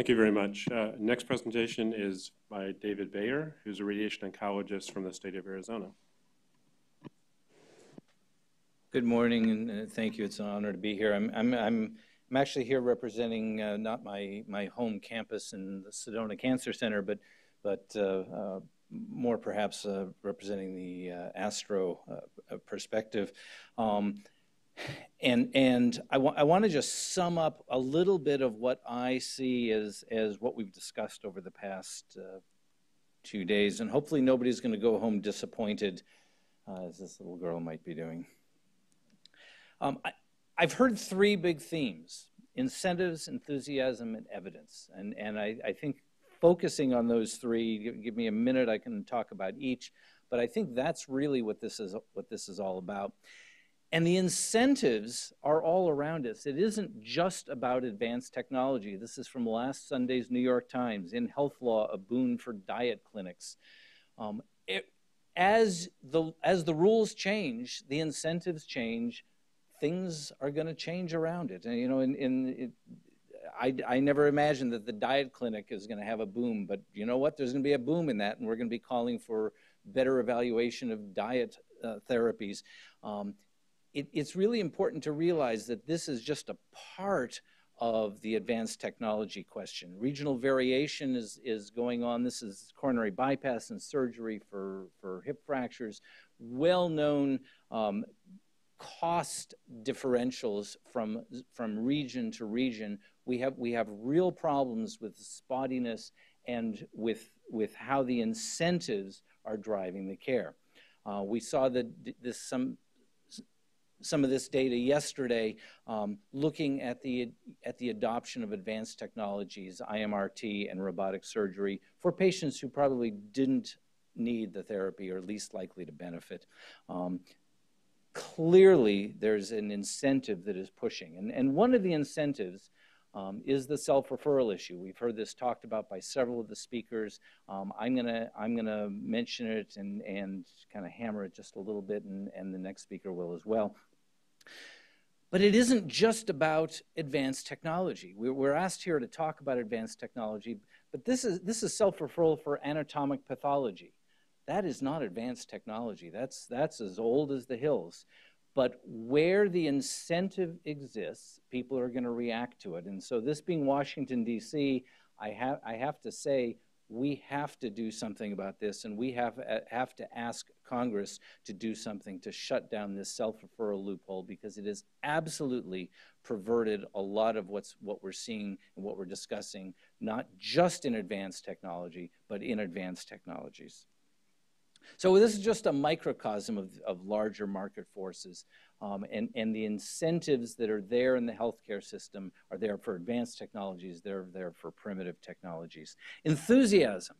Thank you very much. Next presentation is by David Beyer, who's a radiation oncologist from the state of Arizona. Good morning, and thank you. It's an honor to be here. I'm actually here representing not my home campus in the Sedona Cancer Center, but more perhaps representing the ASTRO perspective. And I want to just sum up a little bit of what I see as what we've discussed over the past 2 days, and hopefully nobody's going to go home disappointed, as this little girl might be doing. I've heard 3 big themes: incentives, enthusiasm, and evidence. And I think focusing on those 3, give me a minute, I can talk about each, but I think that's really what this is all about. And the incentives are all around us. It isn't just about advanced technology. This is from last Sunday's New York Times. In health law, a boon for diet clinics. As the rules change, the incentives change, things are going to change around it. And, you know, I never imagined that the diet clinic is going to have a boom, but you know what? There's going to be a boom in that, and we're going to be calling for better evaluation of diet therapies. It's really important to realize that this is just a part of the advanced technology question. Regional variation is going on. This is coronary bypass and surgery for hip fractures. Well-known cost differentials from region to region. We have real problems with spottiness and with how the incentives are driving the care. We saw that some of this data yesterday, looking at the adoption of advanced technologies, IMRT and robotic surgery, for patients who probably didn't need the therapy or least likely to benefit. Clearly, there's an incentive that is pushing. And one of the incentives is the self-referral issue. We've heard this talked about by several of the speakers. I'm gonna mention it and kind of hammer it just a little bit, and the next speaker will as well. But it isn't just about advanced technology. We're asked here to talk about advanced technology, but this is self-referral for anatomic pathology. That is not advanced technology. That's as old as the hills. But where the incentive exists, people are going to react to it. And so this being Washington, D.C., I have to say, we have to do something about this, and we have to ask Congress to do something to shut down this self-referral loophole, because it has absolutely perverted a lot of what we're seeing and what we're discussing, not just in advanced technology, but in advanced technologies. So this is just a microcosm of larger market forces, and the incentives that are there in the healthcare system are there for advanced technologies, they're there for primitive technologies. Enthusiasm.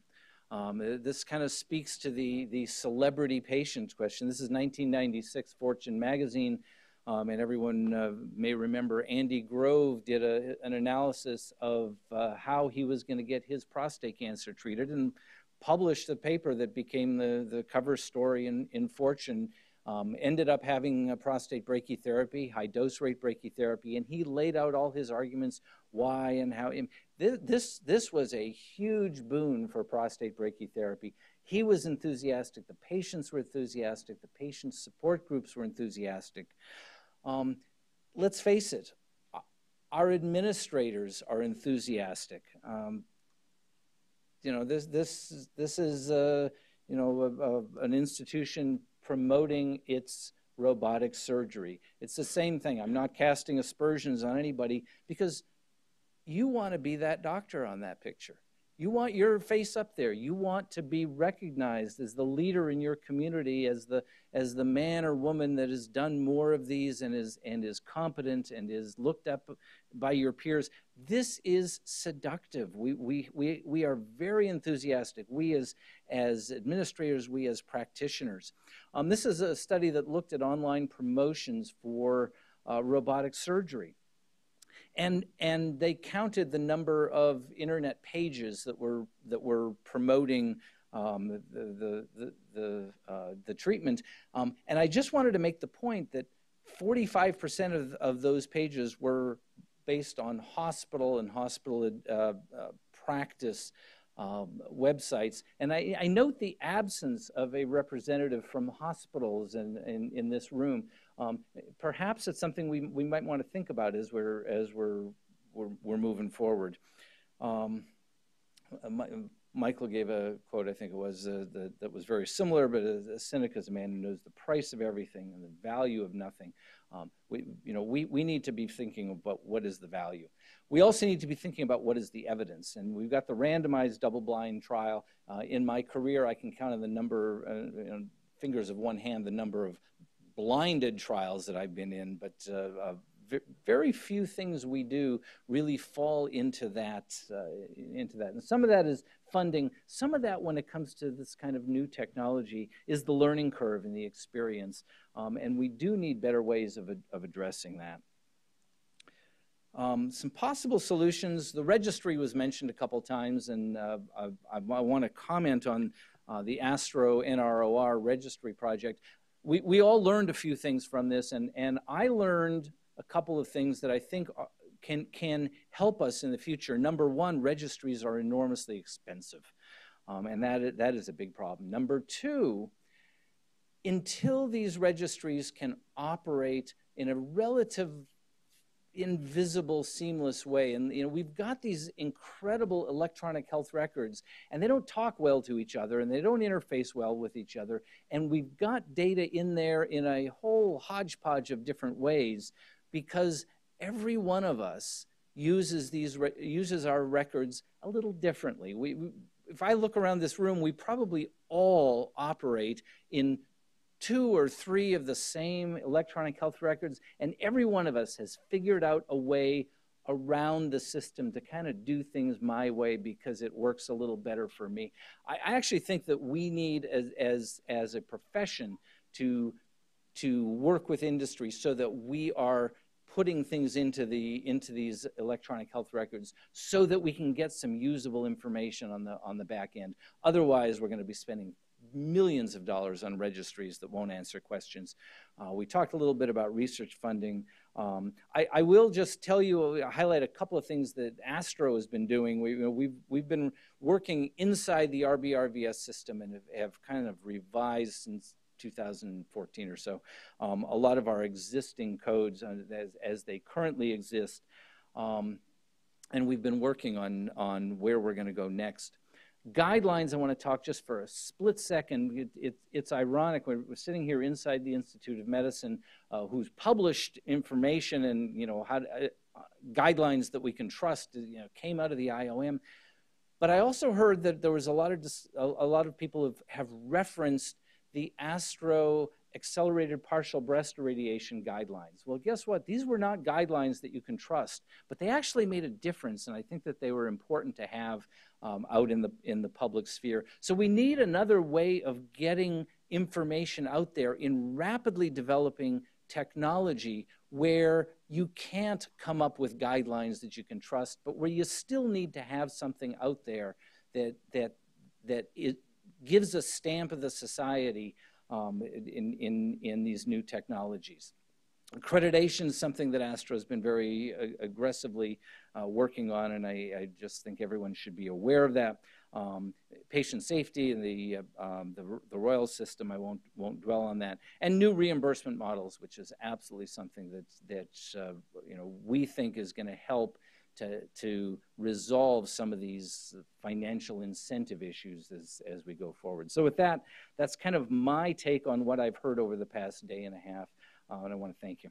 This kind of speaks to the celebrity patient question. This is 1996 Fortune magazine, and everyone may remember Andy Grove did an analysis of how he was going to get his prostate cancer treated, and published a paper that became the cover story in Fortune. Ended up having a prostate brachytherapy, high dose rate brachytherapy, and he laid out all his arguments why and how. This was a huge boon for prostate brachytherapy. He was enthusiastic, the patients were enthusiastic, the patient support groups were enthusiastic. Let's face it, our administrators are enthusiastic. You know, this is you know, an institution promoting its robotic surgery. It's the same thing. I'm not casting aspersions on anybody, because you want to be that doctor on that picture. You want your face up there. You want to be recognized as the leader in your community, as the man or woman that has done more of these and is competent and is looked up by your peers. This is seductive. We are very enthusiastic. We as administrators, we as practitioners. This is a study that looked at online promotions for robotic surgery. And they counted the number of internet pages that were promoting the treatment. And I just wanted to make the point that 45% of those pages were based on hospital and hospital practice websites. And I note the absence of a representative from hospitals in this room. Perhaps it's something we might want to think about as we're moving forward. Michael gave a quote, I think it was, that was very similar, but a cynic is a man who knows the price of everything and the value of nothing. We need to be thinking about what is the value. We also need to be thinking about what is the evidence. And we've got the randomized double-blind trial. In my career, I can count on the number, fingers of one hand, the number of blinded trials that I've been in, but very few things we do really fall into that. And some of that is funding. Some of that, when it comes to this kind of new technology, is the learning curve and the experience. And we do need better ways of addressing that. Some possible solutions. The registry was mentioned a couple times, and I want to comment on the ASTRO NROR registry project. We all learned a few things from this, and I learned a couple of things that I think can help us in the future. Number one, registries are enormously expensive, and that is a big problem. Number two, until these registries can operate in a relative invisible, seamless way, and we've got these incredible electronic health records, and they don't talk well to each other, and they don't interface well with each other, and we've got data in there in a whole hodgepodge of different ways, because every one of us uses our records a little differently. If I look around this room, we probably all operate in 2 or 3 of the same electronic health records, and every one of us has figured out a way around the system to kind of do things my way because it works a little better for me. I actually think that we need, as a profession, to work with industry so that we are putting things into these electronic health records so that we can get some usable information on the back end. Otherwise, we're going to be spending millions of dollars on registries that won't answer questions. We talked a little bit about research funding. I will just tell you, highlight a couple of things that ASTRO has been doing. We've been working inside the RBRVS system and have kind of revised since 2014 or so a lot of our existing codes as they currently exist, and we've been working on where we're going to go next. Guidelines, I want to talk just for a split second. It's ironic, we're sitting here inside the Institute of Medicine, who's published information and guidelines that we can trust, came out of the IOM. But I also heard that there was a lot of people have referenced the ASTRO accelerated partial breast irradiation guidelines. Well, guess what? These were not guidelines that you can trust, but they actually made a difference, and I think that they were important to have out in the public sphere. So we need another way of getting information out there in rapidly developing technology where you can't come up with guidelines that you can trust, but where you still need to have something out there that it gives a stamp of the society in these new technologies. Accreditation is something that ASTRO has been very aggressively working on, and I just think everyone should be aware of that. Patient safety and the royal system, I won't dwell on that. And new reimbursement models, which is absolutely something that we think is going to help to resolve some of these financial incentive issues as we go forward. So with that, that's kind of my take on what I've heard over the past day and a half, and I want to thank you.